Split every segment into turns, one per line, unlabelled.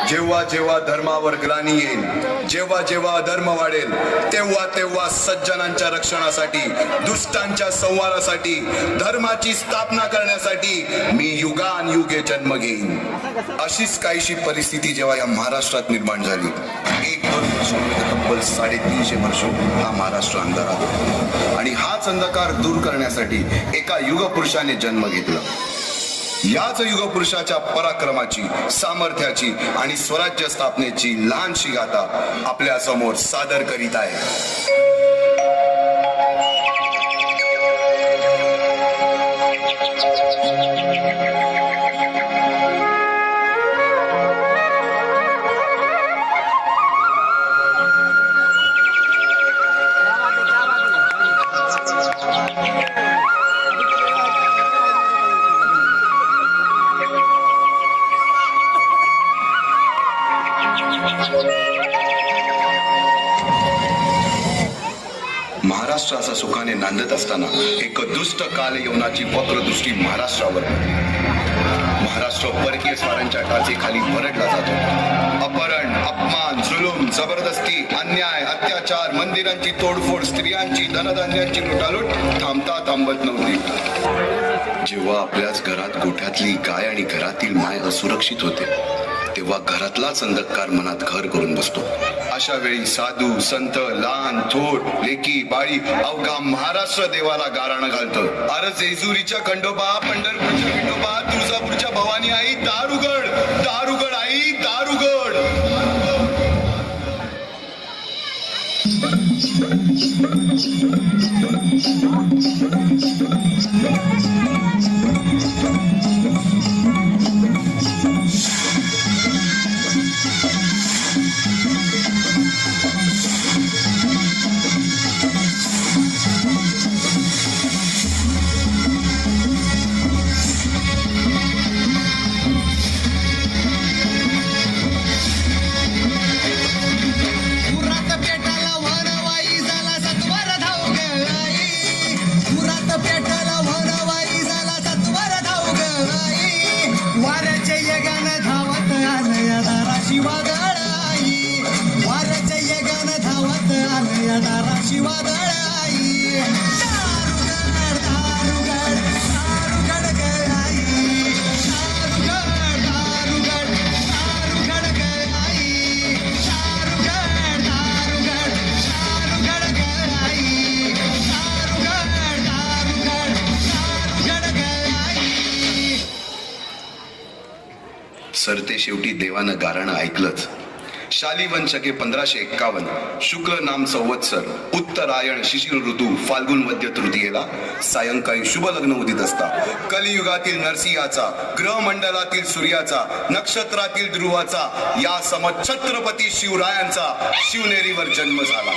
जेव्हा जेव्हा धर्मावर ग्लानी येईल, जेव्हा जेव्हा अधर्म वाढेल, तेव्हा तेव्हा सज्जनांच्या रक्षणासाठी, दुष्टांच्या संहारासाठी, धर्माची स्थापना करण्यासाठी मी युगानयुगे जन्म घेईन. अशीच काहीशी परिस्थिती जेव्हा या महाराष्ट्रात निर्माण झाली, 1-2 वर्षांमध्ये तब्बल 350 वर्ष हा महाराष्ट्र अंधारात होता. आणि हाच अंधकार दूर करण्यासाठी एका युगपुरुषाने जन्म घेतला. याच युगपुरुषाच्या पराक्रमाची, सामर्थ्याची आणि स्वराज्य स्थापनेची लहानशी गाथा आपल्या समोर सादर करीत आहे. महाराष्ट्र असा सुखाने नांदत असताना एक दुष्ट काल यवनाची वक्रदृष्टी महाराष्ट्रावर. महाराष्ट्र परकीय स्वारांच्या टाचेखाली भरडला जातो. अपहरण, अपमान, जुलूम, जबरदस्ती, अन्याय, अत्याचार, मंदिरांची तोडफोड, स्त्रियांची, धनधान्यांची लुटालूट थांबता थांबत नव्हती. जेव्हा आपल्याच घरात गोठ्यातली गाय आणि घरातील माय असुरक्षित होते, तेव्हा घरातलाच अंधकार मनात घर करून बसतो. अशा वेळी साधू, संत, लहान, थोर, लेकी, बाळी अवघा महाराष्ट्र देवाला गाराणं घालतो. अरे जेजुरीच्या खंडोबा, पंढरपूरच्या खंडोबा, तुळजापूरच्या भवानी आई, दार उघड, दार उघड आई, दार उघड. सरते शेवटी देवानं गारणं ऐकलंच. शालिवन शके 1551 शुक्ल नाम संवत्सर, उत्तरायण शिशिर ऋतू, फाल्गुन वद्य तृतीयेला सायंकाळी शुभ लग्न उदित असता कलियुगातील नरसिंहाचा, ग्रहमंडलातील सूर्याचा, नक्षत्रातील ध्रुवाचा, या सम छत्रपती शिवरायांचा शिवनेरीवर जन्म झाला.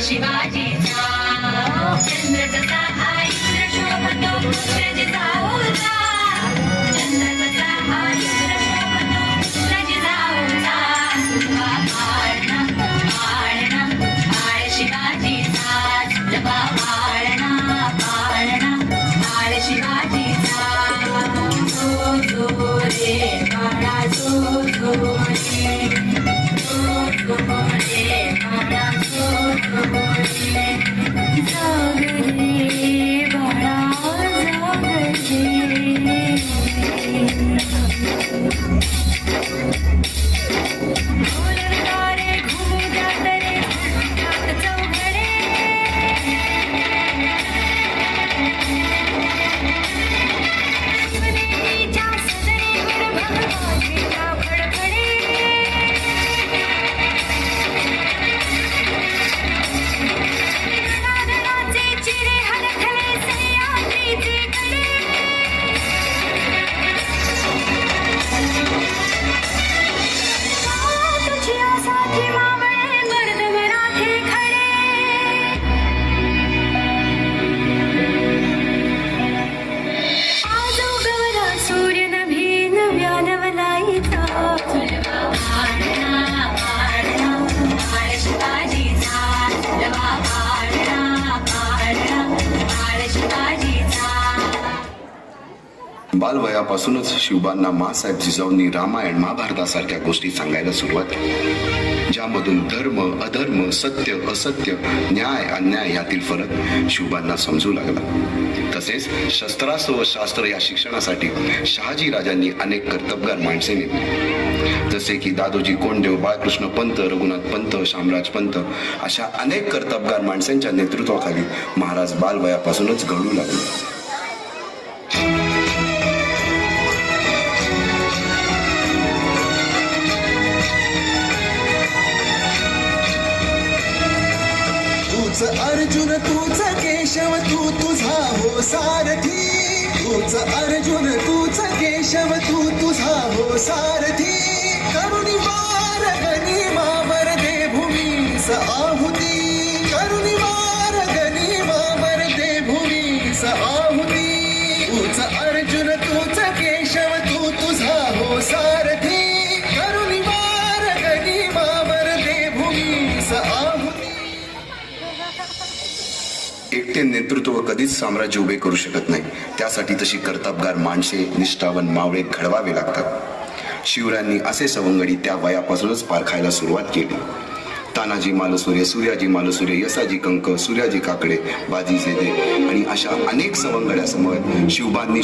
शिवाजीचा चंद्र कसा हा इंद्र शोभतो रजिता होता, चंद्र कसा हा इंद्र शोभतो रजिता होता. सुलभा पाळणा पाळणा पाळ शिवाजीचा, सुलभा पाळणा पाळणा पाळ शिवाजीचा. जो जो रे बाळा जो जो रे, जो जो रे बाळा जाग रे बाळा जाग रे.
बालवयापासूनच शिवबांना माँसाहेब जिजाऊंनी रामायण महाभारतासारख्या गोष्टी सांगायला सुरुवात केली, ज्यामधून धर्म अधर्म, सत्य असत्य, न्याय अन्याय यातील फरक शिवबांना समजू लागला. तसेच शस्त्रास्त्र व शास्त्र या शिक्षणासाठी शहाजी राजांनी अनेक कर्तबगार माणसे नेमली, जसे की दादोजी कोंडदेव, बाळकृष्ण पंत, रघुनाथ पंत, शामराज पंत अशा अनेक कर्तबगार माणसांच्या नेतृत्वाखाली महाराज बालवयापासूनच घडू लागले.
तूच अर्जुन तूच केशव तू तुझा हो सारथी, तूच अर्जुन तूच केशव तू तुझा हो सारथी. करुणी वार गनिमावर दे भूमीस आहुती, करुणी वार गनिमावर दे भूमीस आहुती. तूच अर्जुन तूच केशव तू तुझा हो सारथी, करुणी वार गनिमावर दे भूमीस आहुती.
एकटे नेतृत्व कधीच साम्राज्य उभे करू शकत नाही. त्यासाठी तशी कर्तबगार माणसे, निष्ठावन मावळे घडवावे लागतात. शिवरायांनी असे सवंगडी त्या वयापासूनच पारखायला सुरुवात केली. तानाजी मालुसरे, सूर्याजी मालुसरे, यसाजी कंक, सूर्याजी काकडे, बाजी जेदे आणि अशा अनेक सवंगड्यासमोर शिवबांनी